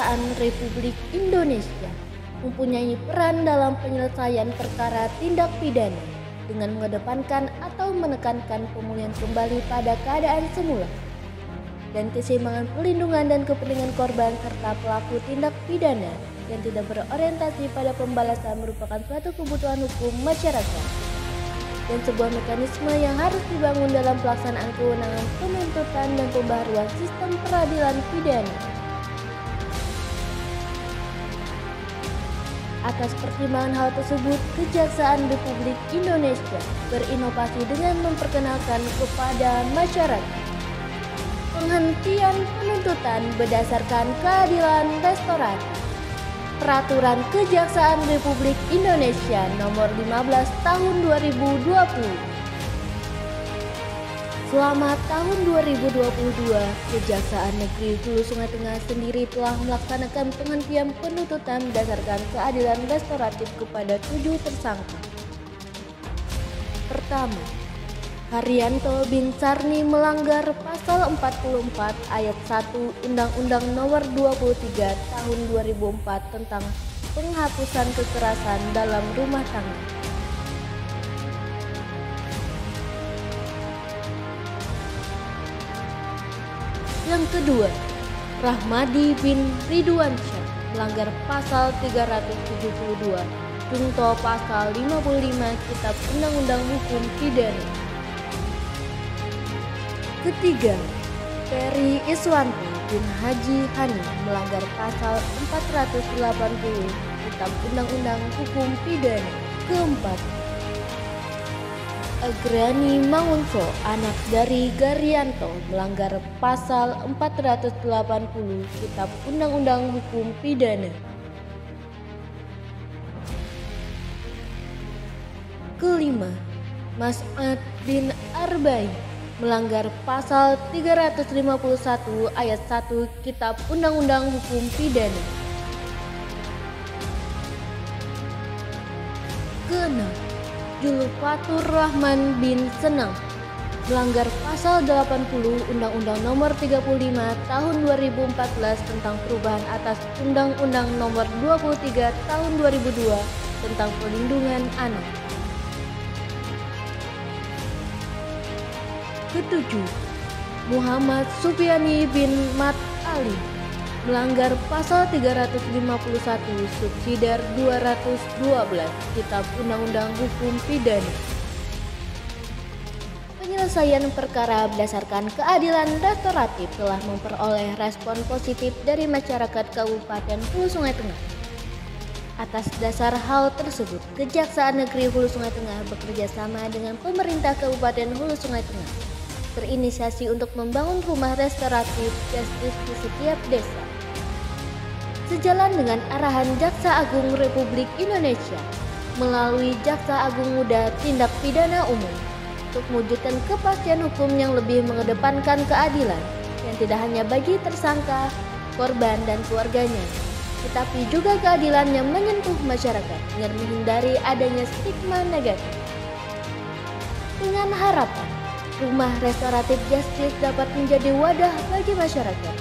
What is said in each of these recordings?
Kejaksaan Republik Indonesia mempunyai peran dalam penyelesaian perkara tindak pidana dengan mengedepankan atau menekankan pemulihan kembali pada keadaan semula dan keseimbangan perlindungan dan kepentingan korban serta pelaku tindak pidana yang tidak berorientasi pada pembalasan merupakan suatu kebutuhan hukum masyarakat dan sebuah mekanisme yang harus dibangun dalam pelaksanaan kewenangan penuntutan dan pembaharuan sistem peradilan pidana. Atas pertimbangan hal tersebut, Kejaksaan Republik Indonesia berinovasi dengan memperkenalkan kepada masyarakat penghentian penuntutan berdasarkan keadilan restoratif. Peraturan Kejaksaan Republik Indonesia Nomor 15 Tahun 2020. Selama tahun 2022, Kejaksaan Negeri Hulu Sungai Tengah sendiri telah melaksanakan penghentian penuntutan berdasarkan keadilan restoratif kepada 7 tersangka. Pertama, Haryanto bin Sarni melanggar pasal 44 ayat 1 Undang-Undang Nomor 23 Tahun 2004 tentang penghapusan kekerasan dalam rumah tangga. Yang kedua, Rahmadi bin Ridwansyah melanggar pasal 372 Junto pasal 55 Kitab Undang-Undang Hukum Pidana. Ketiga, Ferry Iswanto bin Haji Hani melanggar pasal 480 Kitab Undang-Undang Hukum Pidana. Keempat, Agrani Mangunso, anak dari Garyanto, melanggar pasal 480 Kitab Undang-Undang Hukum Pidana. Kelima, Mas'ad bin Arba'i melanggar pasal 351 ayat 1 Kitab Undang-Undang Hukum Pidana. Keenam, Julfatur Rahman bin Senang melanggar pasal 80 Undang-Undang Nomor 35 Tahun 2014 tentang perubahan atas Undang-Undang Nomor 23 Tahun 2002 tentang perlindungan anak. Ketujuh, Muhammad Supiani bin Mat Ali melanggar pasal 351 subsidiar 212 Kitab Undang-Undang Hukum Pidana. Penyelesaian perkara berdasarkan keadilan restoratif telah memperoleh respon positif dari masyarakat Kabupaten Hulu Sungai Tengah. Atas dasar hal tersebut, Kejaksaan Negeri Hulu Sungai Tengah bekerja sama dengan pemerintah Kabupaten Hulu Sungai Tengah berinisiasi untuk membangun rumah restoratif justice di setiap desa. Sejalan dengan arahan Jaksa Agung Republik Indonesia melalui Jaksa Agung Muda Tindak Pidana Umum untuk mewujudkan kepastian hukum yang lebih mengedepankan keadilan yang tidak hanya bagi tersangka, korban, dan keluarganya, tetapi juga keadilan yang menyentuh masyarakat dengan menghindari adanya stigma negatif. Dengan harapan rumah restoratif justice dapat menjadi wadah bagi masyarakat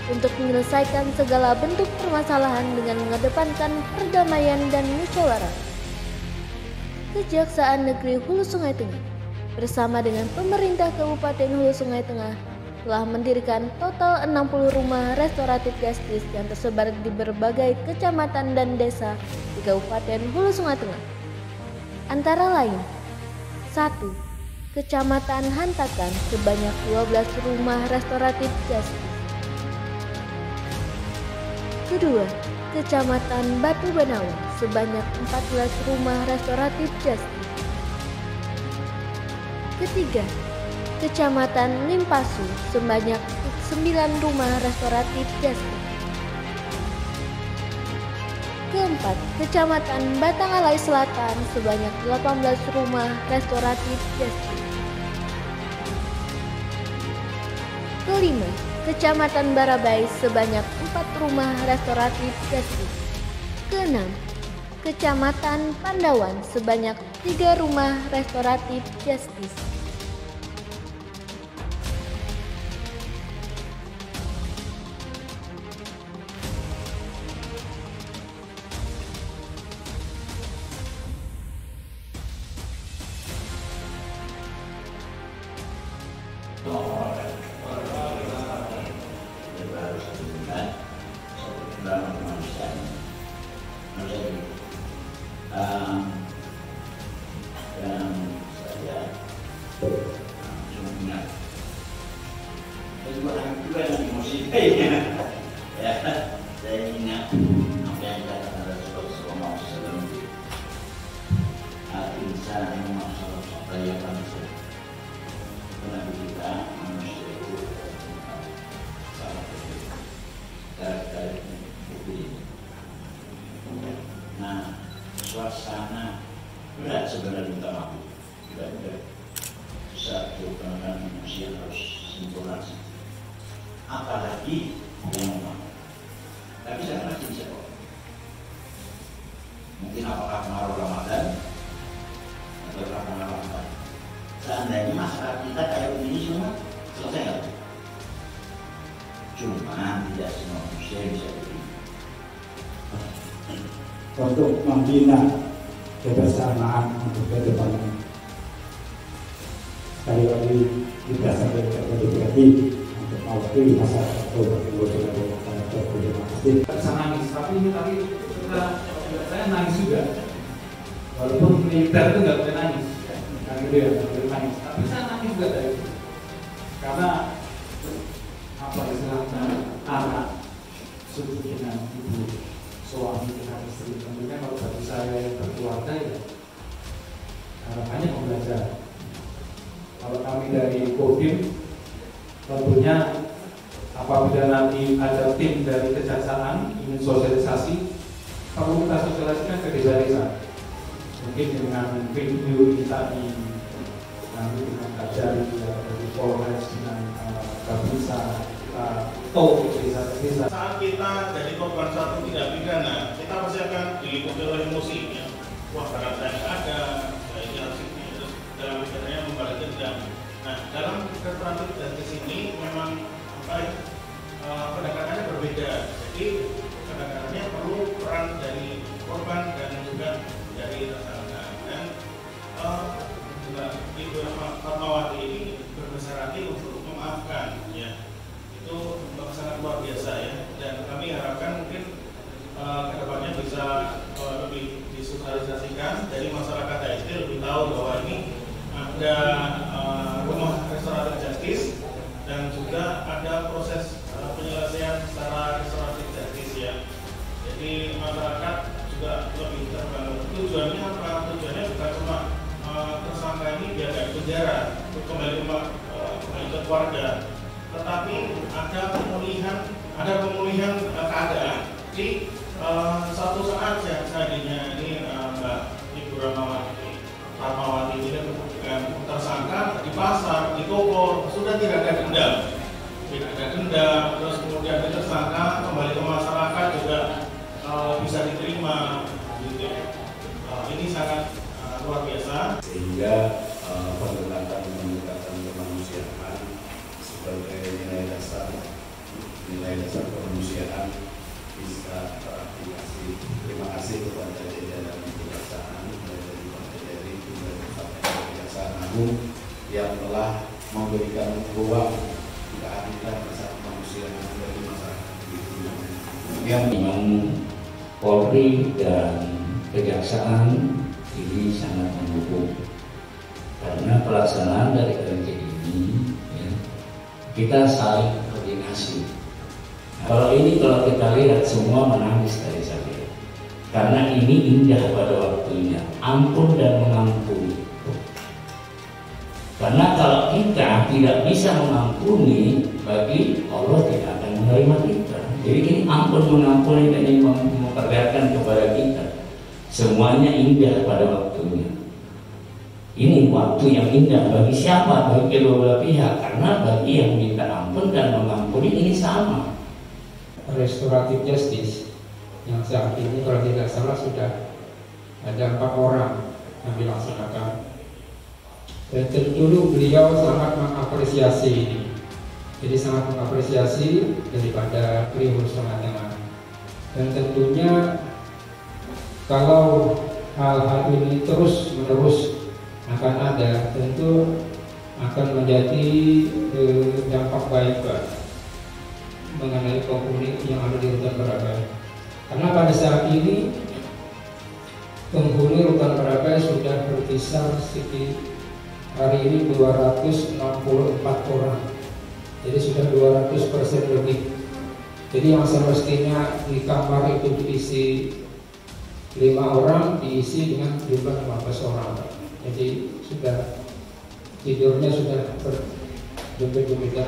untuk menyelesaikan segala bentuk permasalahan dengan mengedepankan perdamaian dan musyawarah. Kejaksaan Negeri Hulu Sungai Tengah bersama dengan pemerintah Kabupaten Hulu Sungai Tengah telah mendirikan total 60 rumah restoratif justice yang tersebar di berbagai kecamatan dan desa di Kabupaten Hulu Sungai Tengah. Antara lain, 1. Kecamatan Hantakan sebanyak 12 rumah restoratif justice. Kedua, Kecamatan Batu Benawan sebanyak 14 rumah restoratif justice. Ketiga, Kecamatan Limpasu sebanyak 9 rumah restoratif justice. Keempat, Kecamatan Batangalai Selatan sebanyak 18 rumah restoratif justice. Kelima, Kecamatan Barabai sebanyak 4 rumah restoratif justice. Keenam, Kecamatan Pandawan sebanyak 3 rumah restoratif justice. harus diberikan dalam kemanusiaan. Dan saya cuma ingat, saya juga yang emosi ya, saya ingat apa yang dikatakan Rasulullah SAW. Insan yang masalah saya bangsa. Nabi kita manusia itu salah satu karakter bukti. Nah, suasana berat sebenarnya minta maaf. Tidak satu penanganan manusia harus sempurna. Apalagi yang memang. Tapi saya masih bisa kok. Mungkin apakah pengaruh Ramadan atau karena Ramadan. Seandainya masyarakat kita kayak begini semua, selesai nggak? Cuma tidak semua manusia bisa begini. Untuk membina kebersamaan untuk ke depannya. Sekali lagi kita sampai berhati untuk mewakili masyarakat terima kasih. Bisa nangis, tapi saya nangis juga. Walaupun militer itu nggak boleh nangis. Gitu ya, nangis. Tapi saya nangis juga dari itu. Karena apa istilahnya, anak suku dengan ibu, suami dengan istri. Tentunya kalau bagi saya yang berkeluarga ya harapannya belajar. Kalau kami dari Kodim, tentunya apabila nanti ada tim dari kejaksaan ingin sosialisasi, perlu kita sosialisasikan ke desa-desa. Mungkin dengan video kita di nanti dengan kajari dari Polres dengan Babinsa kita tahu desa-desa. Saat kita jadi korban satu tindak pidana, kita pasti akan diliputi oleh emosi. Wah, karena saya nggak ada, saya ini harus ini, terus dalam pikirannya membalik dendam. Nah, dalam restoratif justice ini memang pendekatannya berbeda. Jadi pendekatannya perlu peran dari korban dan juga dari tersangka. Dan juga Ibu Fatmawati ini berbesar hati untuk memaafkan, ya. Itu sangat luar biasa ya. Dan kami harapkan mungkin kedepannya bisa lebih disosialisasikan dari masyarakat HSD lebih tahu bahwa ini ada rumah restoratif justice dan juga ada proses penyelesaian secara restoratif justice ya. Jadi masyarakat juga lebih terbangun. Tujuannya apa? Tujuannya bukan cuma tersangka ini biar dari penjara untuk kembali ke keluarga, tetapi ada pemulihan keadaan. Jadi satu saat ya seandainya ini Mbak Ibu Fatmawati ini tersangka di pasar, di toko sudah tidak ada dendam, terus kemudian tersangka kembali ke masyarakat juga bisa diterima, gitu. Ini sangat luar biasa. Sehingga pendekatan kemanusiaan sebagai nilai dasar kemanusiaan bisa teraplikasi. Terima kasih kepada jajaran kejaksaan dari Kejari hingga sampai Kejaksaan Agung yang telah memberikan ruang keadilan dasar kemanusiaan bagi masyarakat yang memang Polri dan Kejaksaan ini sangat mendukung karena pelaksanaan dari kerja ini ya, kita saling koordinasi. Kalau kita lihat semua menangis dari saya karena ini indah pada waktunya, ampun dan mengampuni. Karena kalau kita tidak bisa mengampuni, bagi Allah tidak akan menerima kita. Jadi ini ampun mengampuni dan ini memperlihatkan kepada kita semuanya indah pada waktunya. Ini waktu yang indah bagi siapa? Bagi kedua belah pihak. Karena bagi yang minta ampun dan mengampuni ini sama. Restoratif justice yang saat ini kalau tidak salah sudah ada 4 orang yang dilaksanakan. Dan tentu beliau sangat mengapresiasi ini. Jadi sangat mengapresiasi daripada Primus Tengah-Tengah. Dan tentunya kalau hal-hal ini terus-menerus akan ada, tentu akan menjadi dampak baik Pak mengenai penghuni yang ada di Rutan Marabaya. Karena pada saat ini penghuni Rutan Marabaya sudah berkisar hari ini 264 orang. Jadi sudah 200% lebih. Jadi yang semestinya di kamar itu diisi 5 orang, diisi dengan jumlah 15 orang. Jadi sudah tidurnya sudah berbeda-beda.